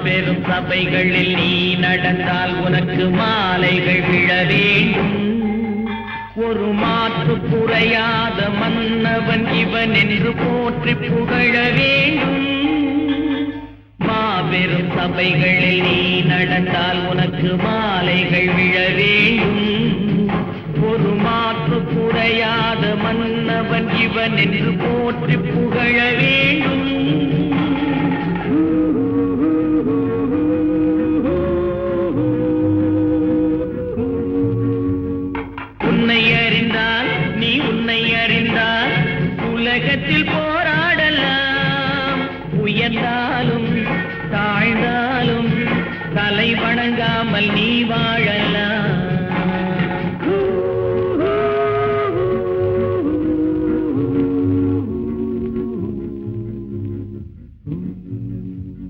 மாபெரும் சபைகளில் நீ நடந்தால் உனக்கு மாலைகள் விழ வேண்டும். ஒரு மாற்று குறையாத மன்னவன் இவன் என்று போற்றி புகழ வேண்டும். மாபெரும் சபைகளில் நீ நடந்தால் உனக்கு மாலைகள் விழ வேண்டும். ஒரு மாற்று குறையாத மன்னவன் இவன் என்று போற்றி புகழ வேண்டும். உன்னை அறிந்தால் நீ உன்னை அறிந்தால் உலகத்தில் போராடலாம். உயர்ந்தாலும் தாழ்ந்தாலும் தலை வணங்காமல் நீ வாழ